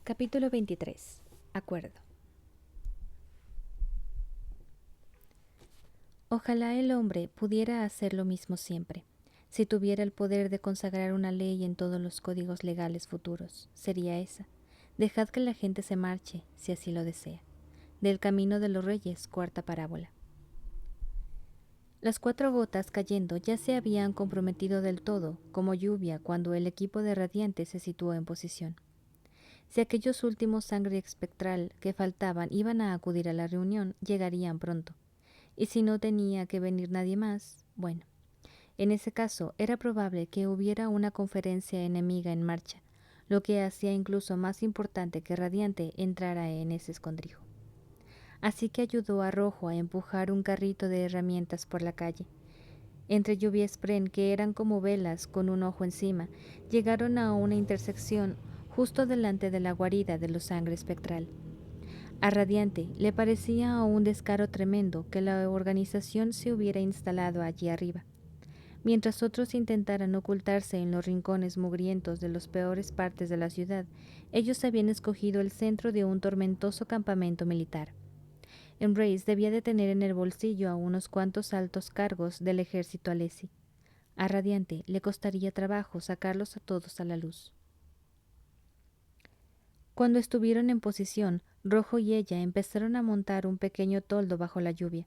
Capítulo 23. Acuerdo. Ojalá el hombre pudiera hacer lo mismo siempre. Si tuviera el poder de consagrar una ley en todos los códigos legales futuros, sería esa. Dejad que la gente se marche, si así lo desea. Del camino de los reyes, cuarta parábola. Las 4 gotas cayendo ya se habían comprometido del todo, como lluvia, cuando el equipo de Radiante se situó en posición. Si aquellos últimos sangre espectral que faltaban iban a acudir a la reunión, llegarían pronto. Y si no tenía que venir nadie más, bueno. En ese caso, era probable que hubiera una conferencia enemiga en marcha, lo que hacía incluso más importante que Radiante entrara en ese escondrijo. Así que ayudó a Rojo a empujar un carrito de herramientas por la calle. Entre lluvia espren, que eran como velas con un ojo encima, llegaron a una intersección justo delante de la guarida de los sangre espectral. A Radiante le parecía un descaro tremendo que la organización se hubiera instalado allí arriba. Mientras otros intentaran ocultarse en los rincones mugrientos de las peores partes de la ciudad, ellos habían escogido el centro de un tormentoso campamento militar. Embrace debía de tener en el bolsillo a unos cuantos altos cargos del ejército alesi. A Radiante le costaría trabajo sacarlos a todos a la luz. Cuando estuvieron en posición, Rojo y ella empezaron a montar un pequeño toldo bajo la lluvia.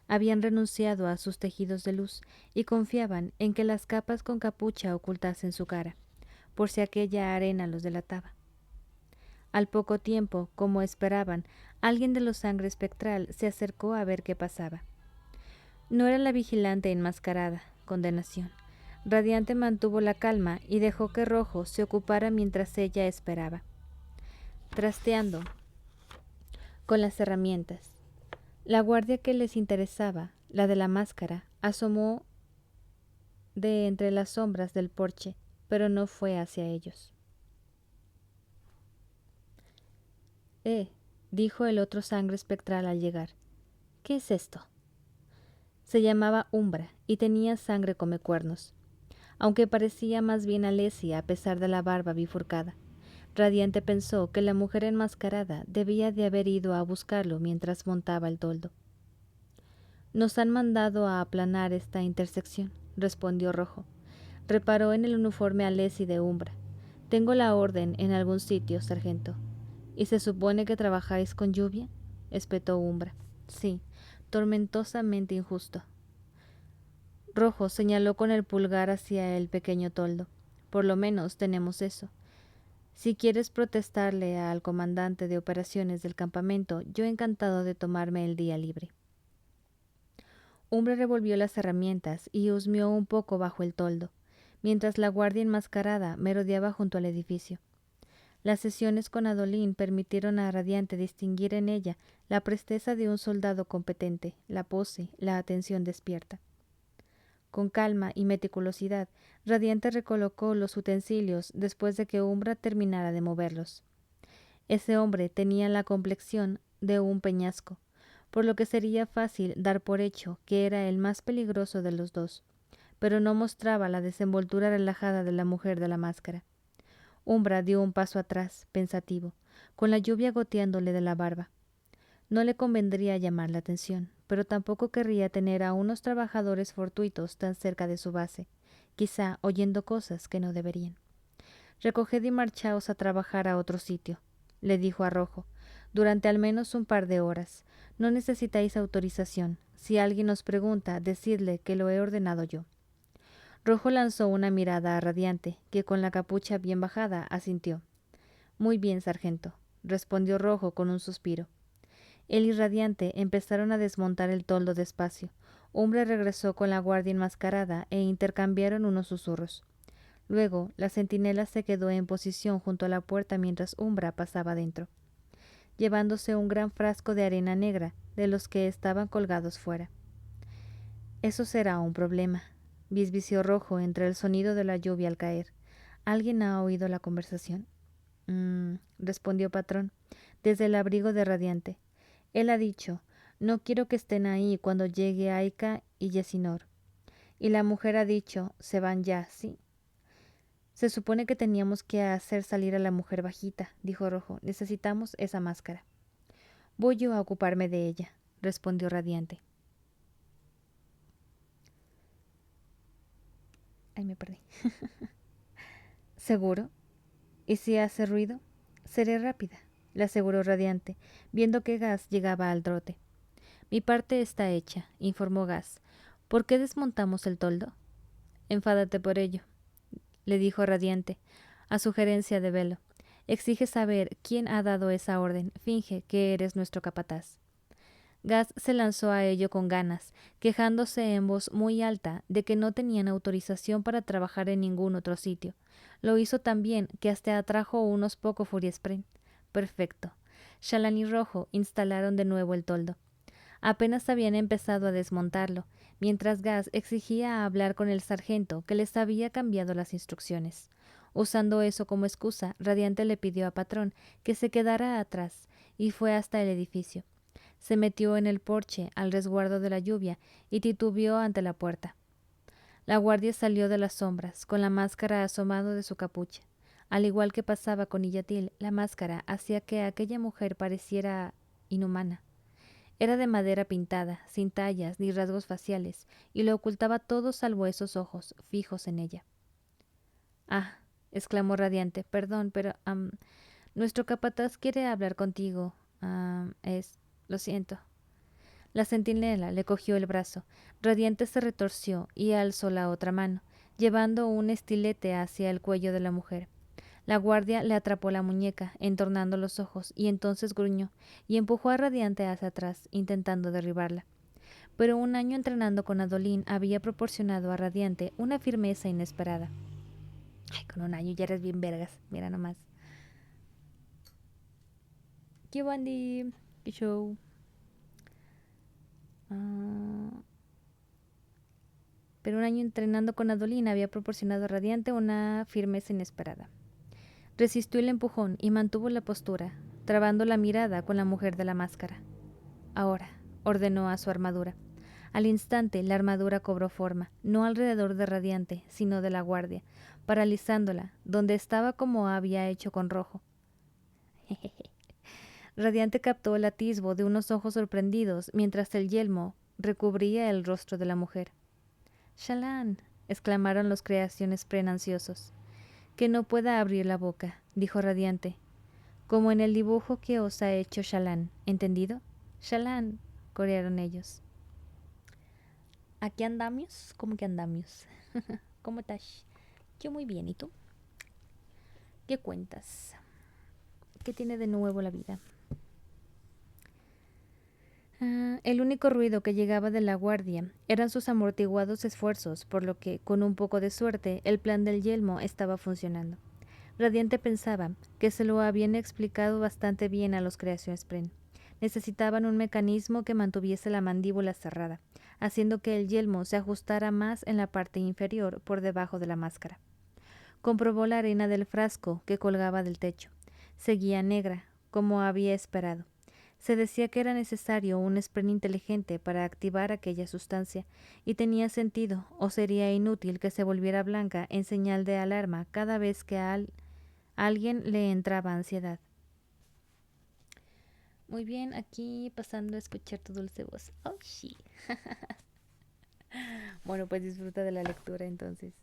Habían renunciado a sus tejidos de luz y confiaban en que las capas con capucha ocultasen su cara, por si aquella arena los delataba. Al poco tiempo, como esperaban, alguien de los sangre espectral se acercó a ver qué pasaba. No era la vigilante enmascarada, condenación. Radiante mantuvo la calma y dejó que Rojo se ocupara mientras ella esperaba, trasteando con las herramientas. La guardia que les interesaba, la de la máscara, asomó de entre las sombras del porche, pero no fue hacia ellos. Dijo el otro sangre espectral al llegar. ¿Qué es esto? Se llamaba Umbra y tenía sangre come cuernos, aunque parecía más bien Alesia a pesar de la barba bifurcada. Radiante pensó que la mujer enmascarada debía de haber ido a buscarlo mientras montaba el toldo. Nos han mandado a aplanar esta intersección, respondió Rojo. Reparó en el uniforme alesi de Umbra. Tengo la orden en algún sitio, sargento. ¿Y se supone que trabajáis con lluvia? Espetó Umbra. Sí, tormentosamente injusto. Rojo señaló con el pulgar hacia el pequeño toldo. Por lo menos tenemos eso. Si quieres protestarle al comandante de operaciones del campamento, yo encantado de tomarme el día libre. Umbra revolvió las herramientas y husmeó un poco bajo el toldo, mientras la guardia enmascarada merodeaba junto al edificio. Las sesiones con Adolín permitieron a Radiante distinguir en ella la presteza de un soldado competente, la pose, la atención despierta. Con calma y meticulosidad, Radiante recolocó los utensilios después de que Umbra terminara de moverlos. Ese hombre tenía la complexión de un peñasco, por lo que sería fácil dar por hecho que era el más peligroso de los dos, pero no mostraba la desenvoltura relajada de la mujer de la máscara. Umbra dio un paso atrás, pensativo, con la lluvia goteándole de la barba. No le convendría llamar la atención, pero tampoco querría tener a unos trabajadores fortuitos tan cerca de su base, quizá oyendo cosas que no deberían. Recoged y marchaos a trabajar a otro sitio, le dijo a Rojo, durante al menos un par de horas. No necesitáis autorización. Si alguien os pregunta, decidle que lo he ordenado yo. Rojo lanzó una mirada a Radiante, que con la capucha bien bajada asintió. Muy bien, sargento, respondió Rojo con un suspiro. Él y Radiante empezaron a desmontar el toldo despacio. Umbra regresó con la guardia enmascarada e intercambiaron unos susurros. Luego, la centinela se quedó en posición junto a la puerta mientras Umbra pasaba dentro, llevándose un gran frasco de arena negra de los que estaban colgados fuera. Eso será un problema, bisbició Rojo entre el sonido de la lluvia al caer. ¿Alguien ha oído la conversación? Respondió Patrón, desde el abrigo de Radiante. Él ha dicho, no quiero que estén ahí cuando llegue Aika y Yesinor. Y la mujer ha dicho, se van ya, ¿sí? Se supone que teníamos que hacer salir a la mujer bajita, dijo Rojo. Necesitamos esa máscara. Voy yo a ocuparme de ella, respondió Radiante. Ay, me perdí. ¿Seguro? ¿Y si hace ruido? Seré rápida, le aseguró Radiante, viendo que Gas llegaba al trote. Mi parte está hecha, informó Gas. ¿Por qué desmontamos el toldo? Enfádate por ello, le dijo Radiante, a sugerencia de Velo. Exige saber quién ha dado esa orden. Finge que eres nuestro capataz. Gas se lanzó a ello con ganas, quejándose en voz muy alta de que no tenían autorización para trabajar en ningún otro sitio. Lo hizo tan bien que hasta atrajo unos pocos Furiespren. Perfecto. Shallan y Rojo instalaron de nuevo el toldo. Apenas habían empezado a desmontarlo, mientras Gas exigía hablar con el sargento que les había cambiado las instrucciones. Usando eso como excusa, Radiante le pidió a Patrón que se quedara atrás y fue hasta el edificio. Se metió en el porche al resguardo de la lluvia y titubeó ante la puerta. La guardia salió de las sombras, con la máscara asomando de su capucha. Al igual que pasaba con Illatil, la máscara hacía que aquella mujer pareciera inhumana. Era de madera pintada, sin tallas ni rasgos faciales, y lo ocultaba todo salvo esos ojos fijos en ella. Ah, exclamó Radiante, perdón, pero nuestro capataz quiere hablar contigo. Lo siento. La centinela le cogió el brazo. Radiante se retorció y alzó la otra mano, llevando un estilete hacia el cuello de la mujer. La guardia le atrapó la muñeca, entornando los ojos, y entonces gruñó, y empujó a Radiante hacia atrás, intentando derribarla. Pero un año entrenando con Adolín había proporcionado a Radiante una firmeza inesperada. Ay, con un año ya eres bien vergas, mira nomás. ¿Qué Bandy? ¿Qué show? Pero un año entrenando con Adolín había proporcionado a Radiante una firmeza inesperada. Resistió el empujón y mantuvo la postura, trabando la mirada con la mujer de la máscara. Ahora, ordenó a su armadura. Al instante, la armadura cobró forma, no alrededor de Radiante, sino de la guardia, paralizándola, donde estaba como había hecho con Rojo. Radiante captó el atisbo de unos ojos sorprendidos mientras el yelmo recubría el rostro de la mujer. —¡Shallan! —exclamaron los creaciones ansiosos. —Que no pueda abrir la boca —dijo Radiante—, como en el dibujo que os ha hecho Shallan, ¿entendido? —Shallan —corearon ellos. —Aquí andamios, ¿cómo que andamios? ¿Cómo estás? Yo muy bien, ¿y tú? ¿Qué cuentas? ¿Qué tiene de nuevo la vida? El único ruido que llegaba de la guardia eran sus amortiguados esfuerzos, por lo que, con un poco de suerte, el plan del yelmo estaba funcionando. Radiante pensaba que se lo habían explicado bastante bien a los Creation Spren. Necesitaban un mecanismo que mantuviese la mandíbula cerrada, haciendo que el yelmo se ajustara más en la parte inferior por debajo de la máscara. Comprobó la arena del frasco que colgaba del techo. Seguía negra, como había esperado. Se decía que era necesario un spren inteligente para activar aquella sustancia, y tenía sentido, o sería inútil que se volviera blanca en señal de alarma cada vez que a alguien le entraba ansiedad. Muy bien, aquí pasando a escuchar tu dulce voz. Oh, sí. Bueno, pues disfruta de la lectura entonces.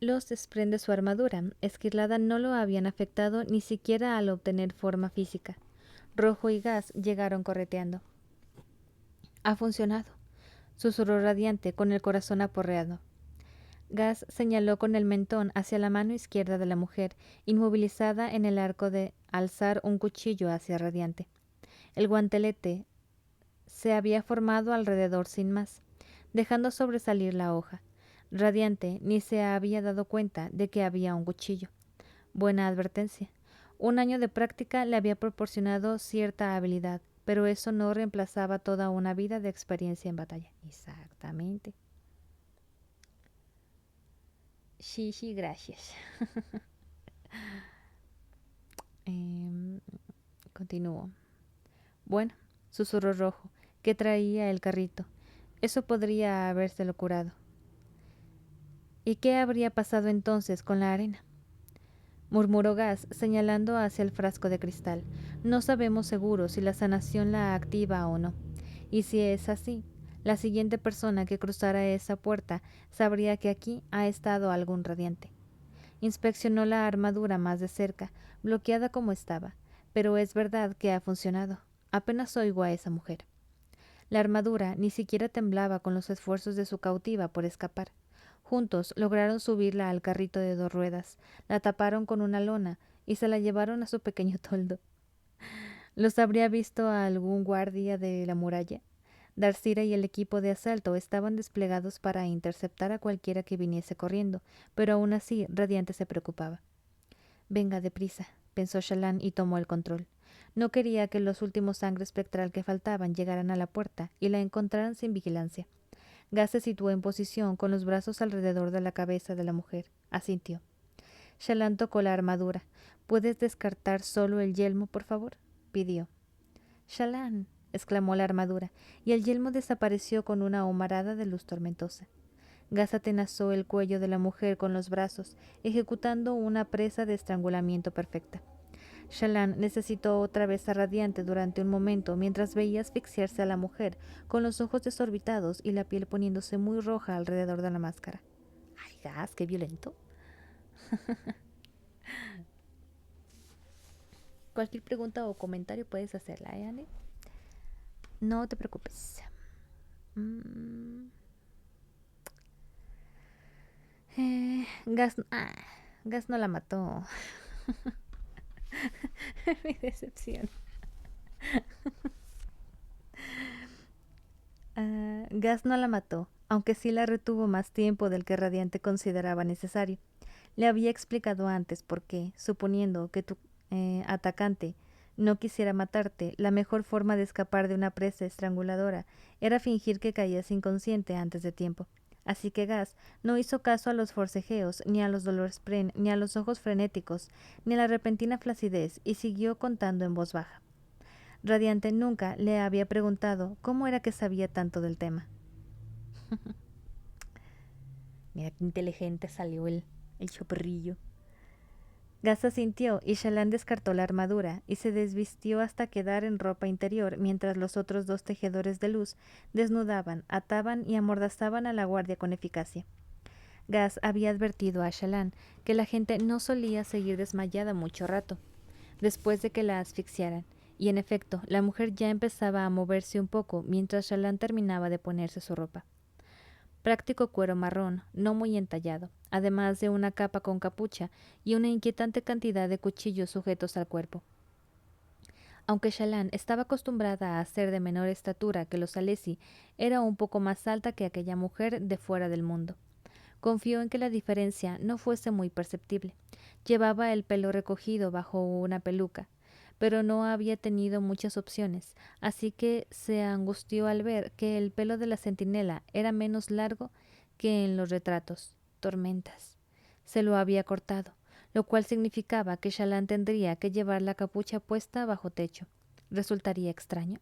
Los spren de su armadura esquirlada no lo habían afectado ni siquiera al obtener forma física. Rojo y Gas llegaron correteando. Ha funcionado, susurró Radiante con el corazón aporreado. Gas señaló con el mentón hacia la mano izquierda de la mujer, inmovilizada en el arco de alzar un cuchillo hacia Radiante. El guantelete se había formado alrededor sin más, dejando sobresalir la hoja. Radiante ni se había dado cuenta de que había un cuchillo. Buena advertencia. Un año de práctica le había proporcionado cierta habilidad, pero eso no reemplazaba toda una vida de experiencia en batalla. Exactamente. Sí, sí, gracias. Continúo. Bueno, susurró Rojo, que traía el carrito. Eso podría habérselo curado. ¿Y qué habría pasado entonces con la arena? Murmuró Gas, señalando hacia el frasco de cristal. No sabemos seguro si la sanación la activa o no. Y si es así, la siguiente persona que cruzara esa puerta sabría que aquí ha estado algún radiante. Inspeccionó la armadura más de cerca, bloqueada como estaba, pero es verdad que ha funcionado. Apenas oigo a esa mujer. La armadura ni siquiera temblaba con los esfuerzos de su cautiva por escapar. Juntos lograron subirla al carrito de 2 ruedas, la taparon con una lona y se la llevaron a su pequeño toldo. ¿Los habría visto a algún guardia de la muralla? Darcira y el equipo de asalto estaban desplegados para interceptar a cualquiera que viniese corriendo, pero aún así Radiante se preocupaba. Venga, deprisa, pensó Shallan y tomó el control. No quería que los últimos sangre espectral que faltaban llegaran a la puerta y la encontraran sin vigilancia. Gas se situó en posición con los brazos alrededor de la cabeza de la mujer. Asintió. Shallan tocó la armadura. ¿Puedes descartar solo el yelmo, por favor?, pidió. Shallan, exclamó la armadura, y el yelmo desapareció con una humarada de luz tormentosa. Gas atenazó el cuello de la mujer con los brazos, ejecutando una presa de estrangulamiento perfecta. Shallan necesitó otra vez a Radiante durante un momento mientras veía asfixiarse a la mujer, con los ojos desorbitados y la piel poniéndose muy roja alrededor de la máscara. ¡Ay, Gas, qué violento! Cualquier pregunta o comentario puedes hacerla, Anne? No te preocupes. Gas, Gas no la mató. Mi decepción. Gas no la mató, aunque sí la retuvo más tiempo del que Radiante consideraba necesario. Le había explicado antes por qué, suponiendo que tu atacante no quisiera matarte, la mejor forma de escapar de una presa estranguladora era fingir que caías inconsciente antes de tiempo. Así que Gas no hizo caso a los forcejeos, ni a los dolores ni a los ojos frenéticos, ni a la repentina flacidez, y siguió contando en voz baja. Radiante nunca le había preguntado cómo era que sabía tanto del tema. Mira qué inteligente salió el choperrillo. Gas asintió y Shallan descartó la armadura y se desvistió hasta quedar en ropa interior mientras los otros 2 tejedores de luz desnudaban, ataban y amordazaban a la guardia con eficacia. Gas había advertido a Shallan que la gente no solía seguir desmayada mucho rato, después de que la asfixiaran, y en efecto, la mujer ya empezaba a moverse un poco mientras Shallan terminaba de ponerse su ropa. Práctico cuero marrón, no muy entallado, además de una capa con capucha y una inquietante cantidad de cuchillos sujetos al cuerpo. Aunque Shallan estaba acostumbrada a ser de menor estatura que los Alesi, era un poco más alta que aquella mujer de fuera del mundo. Confió en que la diferencia no fuese muy perceptible. Llevaba el pelo recogido bajo una peluca, pero no había tenido muchas opciones, así que se angustió al ver que el pelo de la centinela era menos largo que en los retratos. Tormentas. Se lo había cortado, lo cual significaba que Shallan tendría que llevar la capucha puesta bajo techo. ¿Resultaría extraño?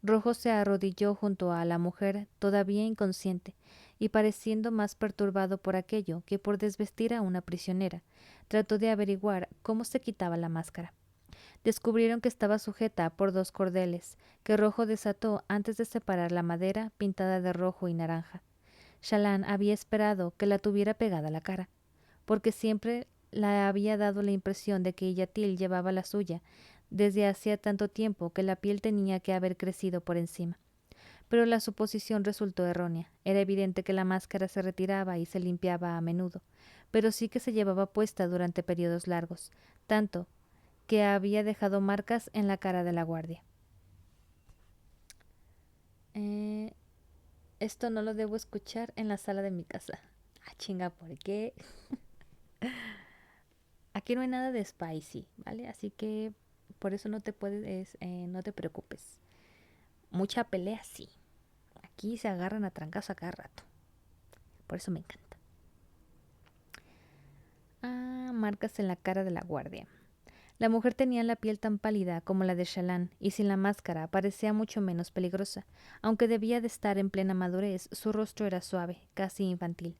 Rojo se arrodilló junto a la mujer, todavía inconsciente, y pareciendo más perturbado por aquello que por desvestir a una prisionera. Trató de averiguar cómo se quitaba la máscara. Descubrieron que estaba sujeta por 2 cordeles, que Rojo desató antes de separar la madera pintada de rojo y naranja. Shallan había esperado que la tuviera pegada a la cara, porque siempre le había dado la impresión de que Iyatil llevaba la suya, desde hacía tanto tiempo que la piel tenía que haber crecido por encima. Pero la suposición resultó errónea. Era evidente que la máscara se retiraba y se limpiaba a menudo, pero sí que se llevaba puesta durante periodos largos, tanto que había dejado marcas en la cara de la guardia. Esto no lo debo escuchar en la sala de mi casa. Ah, chinga, ¿por qué? Aquí no hay nada de spicy, ¿vale? Así que por eso no te no te preocupes. Mucha pelea, sí. Aquí se agarran a trancas a cada rato. Por eso me encanta. Marcas en la cara de la guardia. La mujer tenía la piel tan pálida como la de Shallan, y sin la máscara parecía mucho menos peligrosa. Aunque debía de estar en plena madurez, su rostro era suave, casi infantil.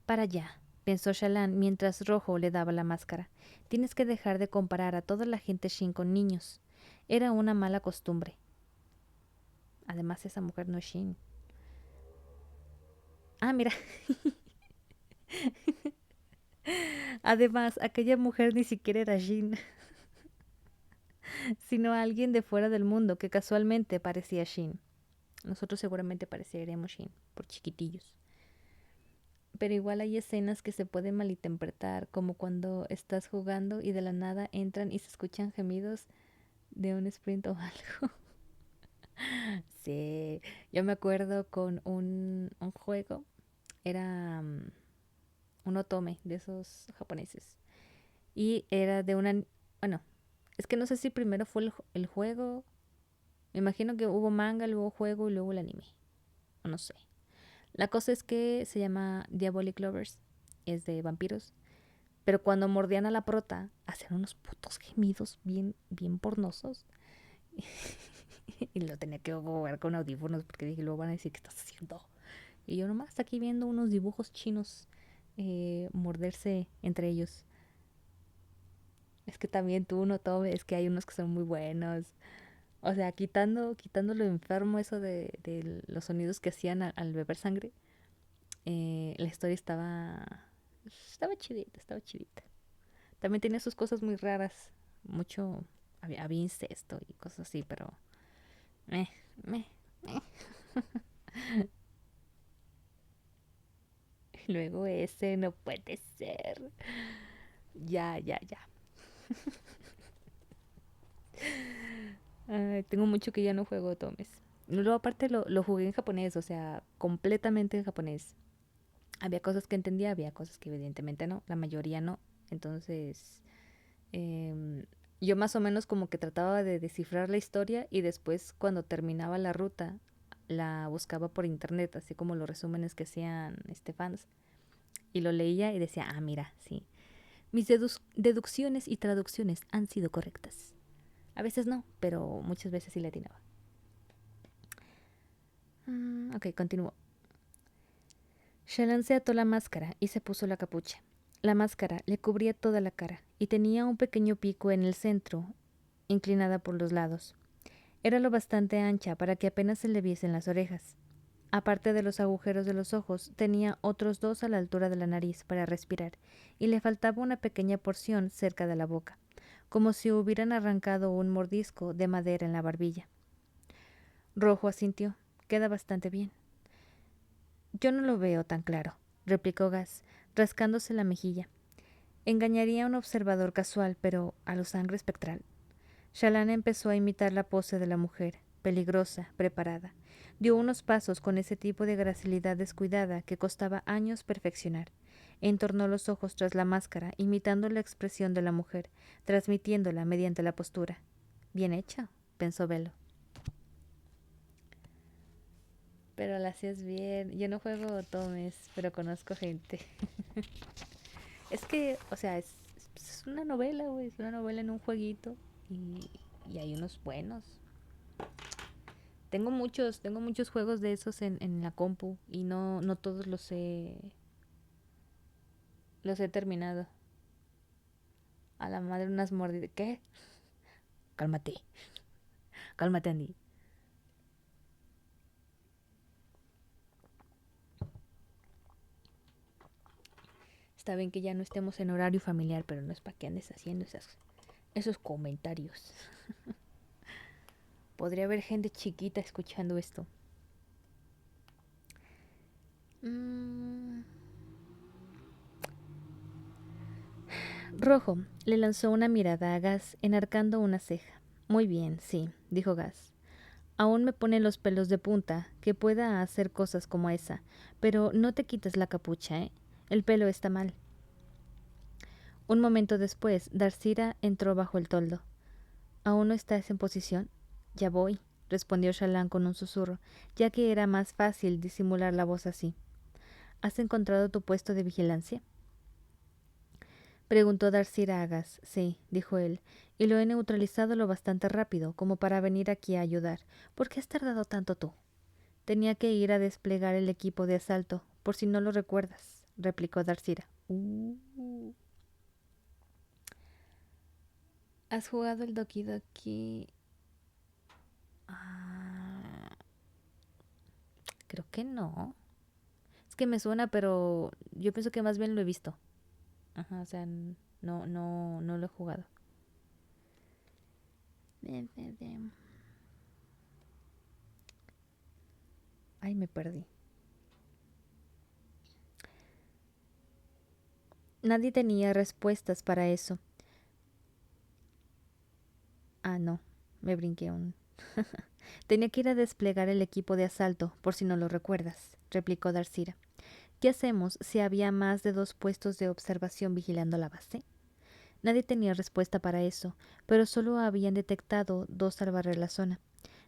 Para allá, pensó Shallan mientras Rojo le daba la máscara. Tienes que dejar de comparar a toda la gente Shin con niños. Era una mala costumbre. Además, esa mujer no es Shin. Ah, mira. Además, aquella mujer ni siquiera era Shin, sino alguien de fuera del mundo que casualmente parecía Shin. Nosotros seguramente pareceremos Shin, por chiquitillos. Pero igual hay escenas que se pueden malinterpretar, como cuando estás jugando y de la nada entran y se escuchan gemidos de un sprint o algo. Sí, yo me acuerdo con un juego, era un otome de esos japoneses. Y era de una... Bueno, es que no sé si primero fue el juego. Me imagino que hubo manga, luego juego y luego el anime. O no sé. La cosa es que se llama Diabolic Lovers. Es de vampiros. Pero cuando mordían a la prota, hacían unos putos gemidos bien, bien pornosos. Y lo tenía que jugar con audífonos porque dije, luego van a decir, ¿qué estás haciendo? Y yo nomás aquí viendo unos dibujos chinos morderse entre ellos. Es que también tú no tomes, es que hay unos que son muy buenos. O sea, quitando lo enfermo eso de los sonidos que hacían al beber sangre, la historia estaba chidita, estaba chidita. También tenía sus cosas muy raras. Mucho, había incesto y cosas así, pero... Eh, meh, meh. Luego ese no puede ser. Ya, ya, ya. Ay, tengo mucho que ya no juego Tomes. Luego aparte lo jugué en japonés, o sea, completamente en japonés. Había cosas que entendía, había cosas que evidentemente no, la mayoría no. Entonces, em, yo más o menos como que trataba de descifrar la historia y después cuando terminaba la ruta la buscaba por internet, así como los resúmenes que hacían fans. Y lo leía y decía, ah, mira, sí. Mis deducciones y traducciones han sido correctas. A veces no, pero muchas veces sí le atinaba. Ok, continúo. Shallan se ató la máscara y se puso la capucha. La máscara le cubría toda la cara y tenía un pequeño pico en el centro, inclinada por los lados. Era lo bastante ancha para que apenas se le viesen las orejas. Aparte de los agujeros de los ojos, tenía otros dos a la altura de la nariz para respirar, y le faltaba una pequeña porción cerca de la boca, como si hubieran arrancado un mordisco de madera en la barbilla. Rojo asintió. Queda bastante bien. Yo no lo veo tan claro, replicó Gas, rascándose la mejilla. Engañaría a un observador casual, pero a lo sangre espectral. Shallan empezó a imitar la pose de la mujer, peligrosa, preparada. Dio unos pasos con ese tipo de gracilidad descuidada que costaba años perfeccionar. Entornó los ojos tras la máscara, imitando la expresión de la mujer, transmitiéndola mediante la postura. Bien hecha, pensó Velo. Pero la hacías bien. Yo no juego tomes, pero conozco gente. Es que, o sea, es una novela, güey. Es una novela en un jueguito. Y, y hay unos buenos. Tengo muchos juegos de esos en la compu. Y no todos los he terminado. A la madre unas mordidas. ¿Qué? Cálmate. Cálmate, Andy. Está bien que ya no estemos en horario familiar, pero no es para que andes haciendo esos comentarios. Podría haber gente chiquita escuchando esto. Mm. Rojo le lanzó una mirada a Gas, enarcando una ceja. Muy bien, sí, dijo Gas. Aún me ponen los pelos de punta que pueda hacer cosas como esa, pero no te quites la capucha, ¿eh? El pelo está mal. Un momento después, Darcira entró bajo el toldo. ¿Aún no estás en posición? Ya voy, respondió Shallan con un susurro, ya que era más fácil disimular la voz así. ¿Has encontrado tu puesto de vigilancia? Preguntó Darcy Agas. Sí, dijo él, y lo he neutralizado lo bastante rápido como para venir aquí a ayudar. ¿Por qué has tardado tanto tú? Tenía que ir a desplegar el equipo de asalto, por si no lo recuerdas, replicó Darcyra. ¿Has jugado el Doki Doki? Ah, creo que no. Es que me suena, pero yo pienso que más bien lo he visto. Ajá, o sea, no lo he jugado. Ay, me perdí. Nadie tenía respuestas para eso. Ah, no, me brinqué un... Tenía que ir a desplegar el equipo de asalto, por si no lo recuerdas, replicó Darcyra. ¿Qué hacemos si había más de 2 puestos de observación vigilando la base? Nadie tenía respuesta para eso, pero solo habían detectado 2 al barrer la zona.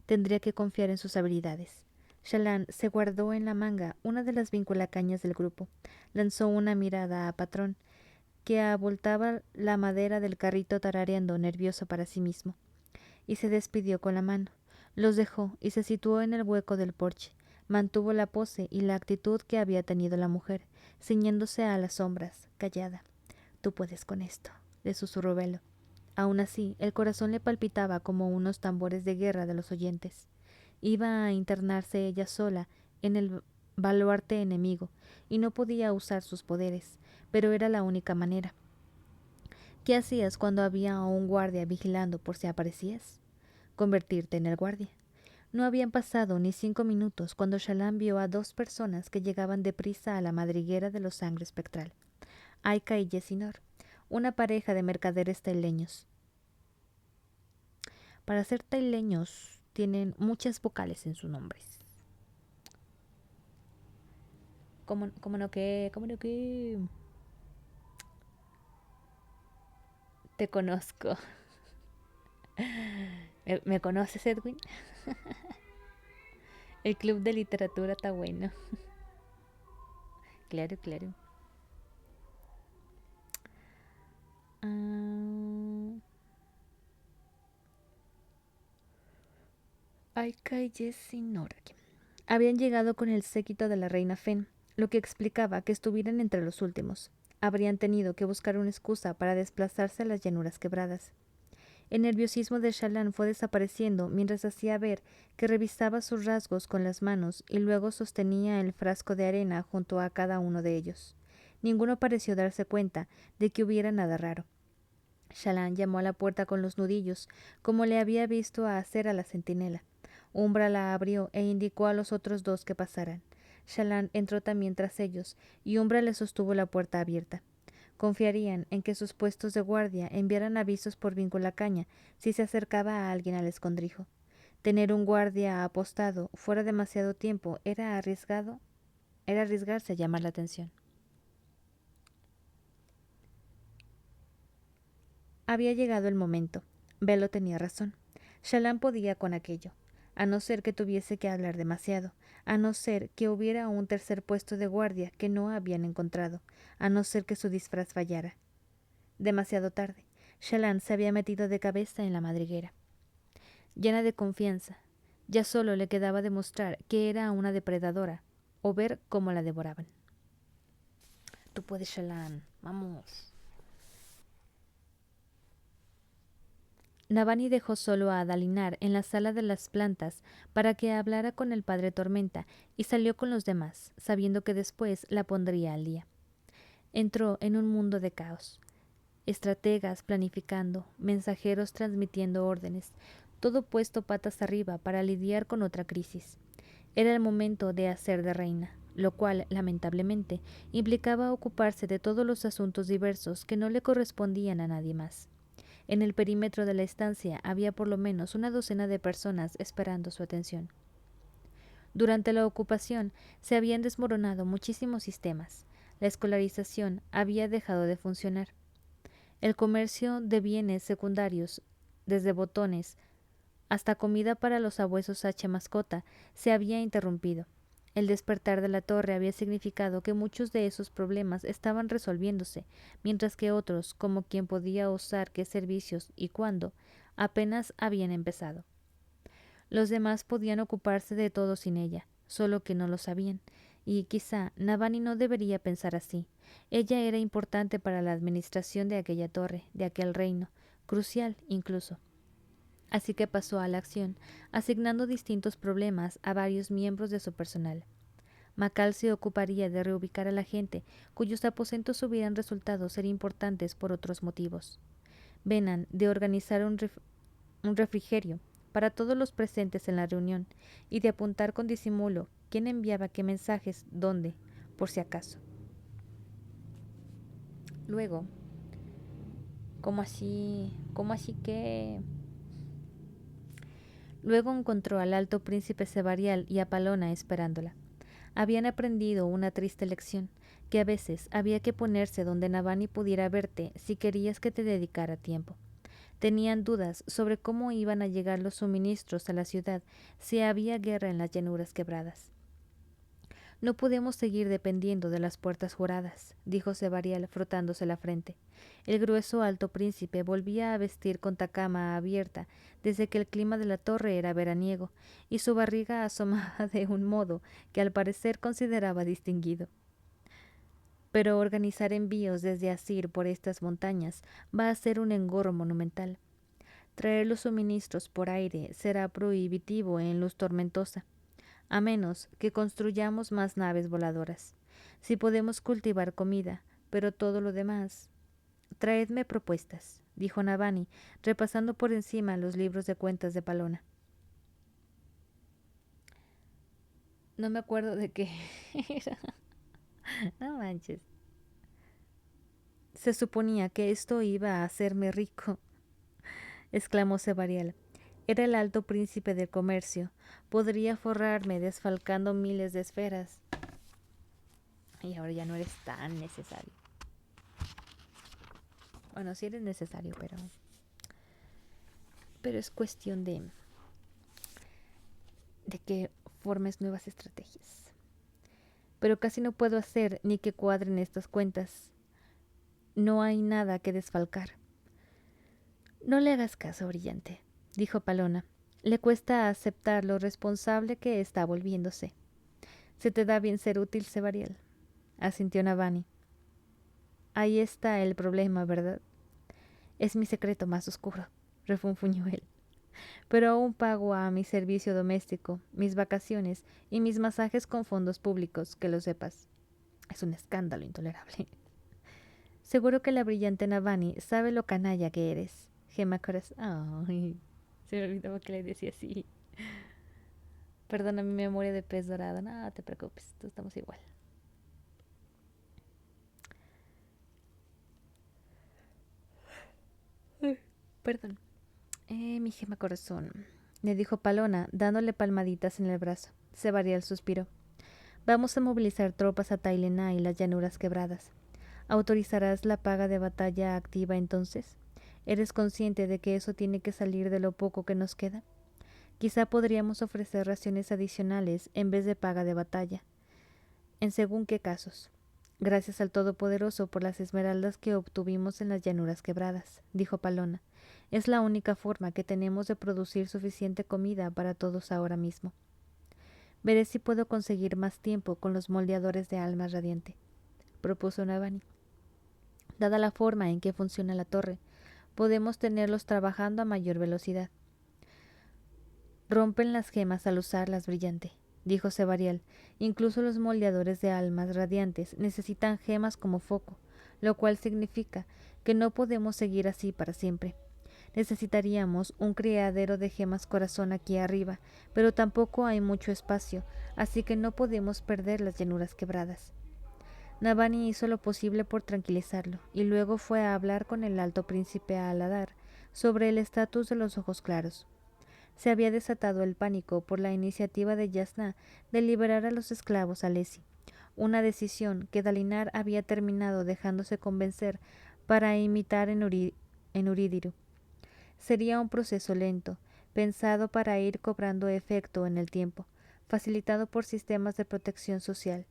Tendría que confiar en sus habilidades. Shallan se guardó en la manga una de las vinculacañas del grupo. Lanzó una mirada a Patrón, que abultaba la madera del carrito tarareando nervioso para sí mismo, y se despidió con la mano. Los dejó y se situó en el hueco del porche. Mantuvo la pose y la actitud que había tenido la mujer, ciñéndose a las sombras, callada. Tú puedes con esto, le susurró Velo. Aún así, el corazón le palpitaba como unos tambores de guerra de los oyentes. Iba a internarse ella sola en el baluarte enemigo, y no podía usar sus poderes, pero era la única manera. ¿Qué hacías cuando había un guardia vigilando por si aparecías? Convertirte en el guardia. No habían pasado ni 5 minutos cuando Shallan vio a 2 personas que llegaban deprisa a la madriguera de los Sangre Espectral. Aika y Yesinor, una pareja de mercaderes taileños. Para ser taileños tienen muchas vocales en sus nombres. ¿Cómo no que? ¿Cómo no que? Te conozco. ¿Me conoces, Edwin? El club de literatura está bueno. Claro, claro. Ah, Aika y Yesinor. Habían llegado con el séquito de la reina Fen, lo que explicaba que estuvieran entre los últimos. Habrían tenido que buscar una excusa para desplazarse a las llanuras quebradas. El nerviosismo de Shallan fue desapareciendo mientras hacía ver que revisaba sus rasgos con las manos y luego sostenía el frasco de arena junto a cada uno de ellos. Ninguno pareció darse cuenta de que hubiera nada raro. Shallan llamó a la puerta con los nudillos, como le había visto hacer a la centinela. Umbra la abrió e indicó a los otros 2 que pasaran. Shallan entró también tras ellos, y Umbra le sostuvo la puerta abierta. Confiarían en que sus puestos de guardia enviaran avisos por vinculacaña si se acercaba a alguien al escondrijo. Tener un guardia apostado fuera demasiado tiempo era arriesgarse a llamar la atención. Había llegado el momento. Velo tenía razón. Shallan podía con aquello, a no ser que tuviese que hablar demasiado, a no ser que hubiera un tercer puesto de guardia que no habían encontrado, a no ser que su disfraz fallara. Demasiado tarde. Shallan se había metido de cabeza en la madriguera. Llena de confianza, ya solo le quedaba demostrar que era una depredadora o ver cómo la devoraban. Tú puedes, Shallan. Vamos. Navani dejó solo a Dalinar en la sala de las plantas para que hablara con el padre Tormenta y salió con los demás, sabiendo que después la pondría al día. Entró en un mundo de caos. Estrategas planificando, mensajeros transmitiendo órdenes, todo puesto patas arriba para lidiar con otra crisis. Era el momento de hacer de reina, lo cual, lamentablemente, implicaba ocuparse de todos los asuntos diversos que no le correspondían a nadie más. En el perímetro de la estancia había por lo menos una docena de personas esperando su atención. Durante la ocupación se habían desmoronado muchísimos sistemas. La escolarización había dejado de funcionar. El comercio de bienes secundarios, desde botones hasta comida para los abuesos H mascota, se había interrumpido. El despertar de la torre había significado que muchos de esos problemas estaban resolviéndose, mientras que otros, como quién podía osar qué servicios y cuándo, apenas habían empezado. Los demás podían ocuparse de todo sin ella, solo que no lo sabían, y quizá Navani no debería pensar así. Ella era importante para la administración de aquella torre, de aquel reino, crucial incluso. Así que pasó a la acción, asignando distintos problemas a varios miembros de su personal. Macal se ocuparía de reubicar a la gente cuyos aposentos hubieran resultado ser importantes por otros motivos. Benan de organizar un refrigerio para todos los presentes en la reunión y de apuntar con disimulo quién enviaba qué mensajes, dónde, por si acaso. Luego, ¿cómo así? ¿Cómo así que? Luego encontró al alto príncipe Sebarial y a Palona esperándola. Habían aprendido una triste lección, que a veces había que ponerse donde Navani pudiera verte si querías que te dedicara tiempo. Tenían dudas sobre cómo iban a llegar los suministros a la ciudad si había guerra en las llanuras quebradas. No podemos seguir dependiendo de las puertas juradas, dijo Sebarial frotándose la frente. El grueso alto príncipe volvía a vestir con tacama abierta desde que el clima de la torre era veraniego, y su barriga asomaba de un modo que al parecer consideraba distinguido. Pero organizar envíos desde Asir por estas montañas va a ser un engorro monumental. Traer los suministros por aire será prohibitivo en luz tormentosa, a menos que construyamos más naves voladoras. Si podemos cultivar comida, pero todo lo demás. Traedme propuestas, dijo Navani, repasando por encima los libros de cuentas de Palona. No me acuerdo de qué era. No manches. Se suponía que esto iba a hacerme rico, exclamó Sebarial. Era el alto príncipe del comercio. Podría forrarme desfalcando miles de esferas. Y ahora ya no eres tan necesario. Bueno, sí eres necesario, pero es cuestión de que formes nuevas estrategias. Pero casi no puedo hacer ni que cuadren estas cuentas. No hay nada que desfalcar. No le hagas caso, brillante, dijo Palona. Le cuesta aceptar lo responsable que está volviéndose. Se te da bien ser útil, Sebarial, asintió Navani. Ahí está el problema, ¿verdad? Es mi secreto más oscuro, refunfuñó él. Pero aún pago a mi servicio doméstico, mis vacaciones y mis masajes con fondos públicos, que lo sepas. Es un escándalo intolerable. Seguro que la brillante Navani sabe lo canalla que eres. Gemma Corazón. Ay, se me olvidaba que le decía así. Perdona mi memoria de pez dorado. No te preocupes, todos estamos igual. Perdón. Mi Gemma Corazón, le dijo Palona, dándole palmaditas en el brazo. Sebarial suspiró. Vamos a movilizar tropas a Tailena y las llanuras quebradas. ¿Autorizarás la paga de batalla activa entonces? ¿Eres consciente de que eso tiene que salir de lo poco que nos queda? Quizá podríamos ofrecer raciones adicionales en vez de paga de batalla. En según qué casos. Gracias al Todopoderoso por las esmeraldas que obtuvimos en las llanuras quebradas, dijo Palona. Es la única forma que tenemos de producir suficiente comida para todos ahora mismo. Veré si puedo conseguir más tiempo con los moldeadores de almas radiante, propuso Navani. Dada la forma en que funciona la torre, podemos tenerlos trabajando a mayor velocidad. Rompen las gemas al usarlas, brillante, dijo Sebarial. Incluso los moldeadores de almas radiantes necesitan gemas como foco, lo cual significa que no podemos seguir así para siempre. Necesitaríamos un criadero de gemas corazón aquí arriba, pero tampoco hay mucho espacio, así que no podemos perder las llanuras quebradas. Navani hizo lo posible por tranquilizarlo, y luego fue a hablar con el alto príncipe Aladar sobre el estatus de los ojos claros. Se había desatado el pánico por la iniciativa de Yasna de liberar a los esclavos alesi, una decisión que Dalinar había terminado dejándose convencer para imitar en Urídiru. Sería un proceso lento, pensado para ir cobrando efecto en el tiempo. facilitado por sistemas de protección social.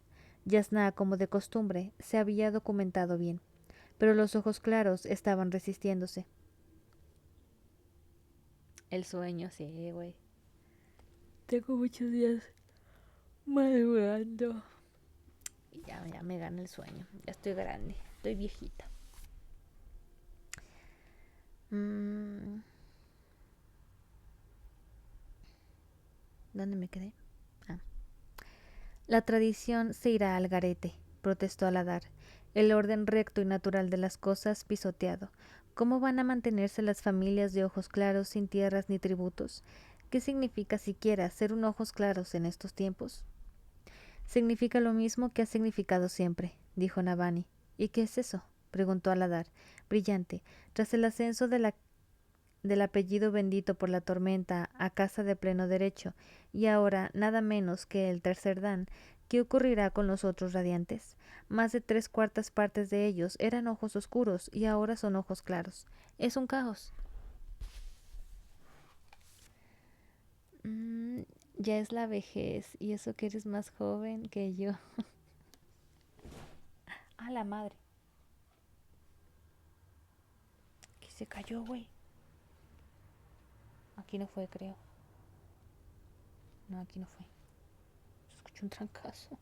Yasná, como de costumbre, se había documentado bien, pero los ojos claros estaban resistiéndose. El sueño, sí, güey. Tengo muchos días madrugando. Y ya me gana el sueño. Ya estoy grande, estoy viejita. ¿Dónde me quedé? La tradición se irá al garete, protestó Aladar. El orden recto y natural de las cosas pisoteado. ¿Cómo van a mantenerse las familias de ojos claros sin tierras ni tributos? ¿Qué significa siquiera ser un ojos claros en estos tiempos? Significa lo mismo que ha significado siempre, dijo Navani. ¿Y qué es eso? Preguntó Aladar, brillante, tras el ascenso del apellido bendito por la tormenta a casa de pleno derecho, y ahora nada menos que el tercer dan. ¿Qué ocurrirá con los otros radiantes? Más de 3/4 partes de ellos eran ojos oscuros y ahora son ojos claros. Es un caos. Ya es la vejez, y eso que eres más joven que yo. ¡A la madre! Que se cayó, güey. Aquí no fue, creo. No, aquí no fue. Se escuchó un trancazo.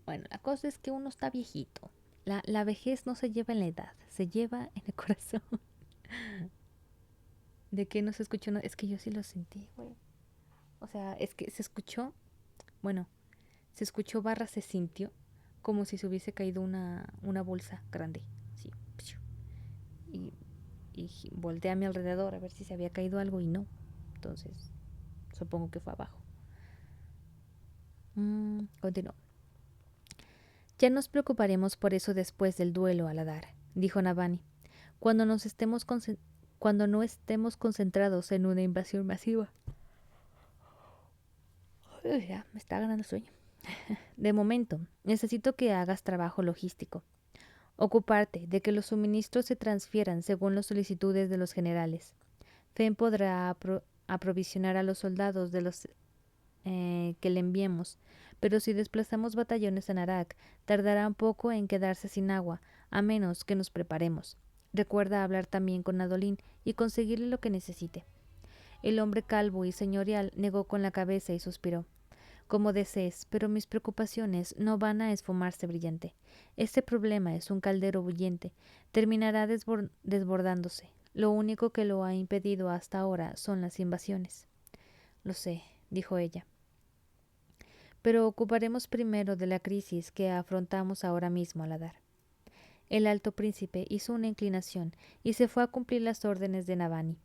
Bueno, la cosa es que uno está viejito. La vejez no se lleva en la edad, se lleva en el corazón. ¿De qué no se escuchó? No, es que yo sí lo sentí, güey. O sea, es que se escuchó, bueno, se escuchó barra, se sintió como si se hubiese caído una bolsa grande. Sí. Y, y volteé a mi alrededor a ver si se había caído algo y no. Entonces, supongo que fue abajo. Continuó. Ya nos preocuparemos por eso después del duelo, Aladar, dijo Navani, cuando no estemos concentrados en una invasión masiva. Ya, me está ganando el sueño. De momento, necesito que hagas trabajo logístico. Ocuparte de que los suministros se transfieran según las solicitudes de los generales. Fen podrá aprovisionar a los soldados de los que le enviemos, pero si desplazamos batallones en Arak, tardará un poco en quedarse sin agua, a menos que nos preparemos. Recuerda hablar también con Adolín y conseguirle lo que necesite. El hombre calvo y señorial negó con la cabeza y suspiró. Como desees, pero mis preocupaciones no van a esfumarse, brillante. Este problema es un caldero bullente. Terminará desbordándose. Lo único que lo ha impedido hasta ahora son las invasiones. Lo sé, dijo ella. Pero ocuparemos primero de la crisis que afrontamos ahora mismo, Aladar. El alto príncipe hizo una inclinación y se fue a cumplir las órdenes de Navani.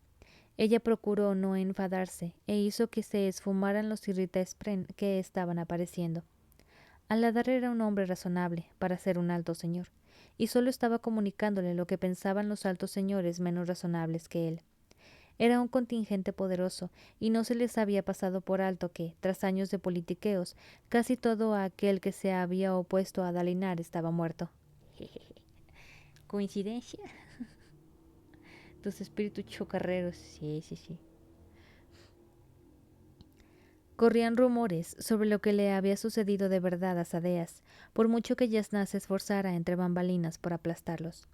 Ella procuró no enfadarse e hizo que se esfumaran los irritespren que estaban apareciendo. Aladar era un hombre razonable para ser un alto señor, y solo estaba comunicándole lo que pensaban los altos señores menos razonables que él. Era un contingente poderoso, y no se les había pasado por alto que, tras años de politiqueos, casi todo aquel que se había opuesto a Dalinar estaba muerto. ¿Coincidencia? Tus espíritus chocarreros, sí. Corrían rumores sobre lo que le había sucedido de verdad a Sadeas, por mucho que Yasná se esforzara entre bambalinas por aplastarlos.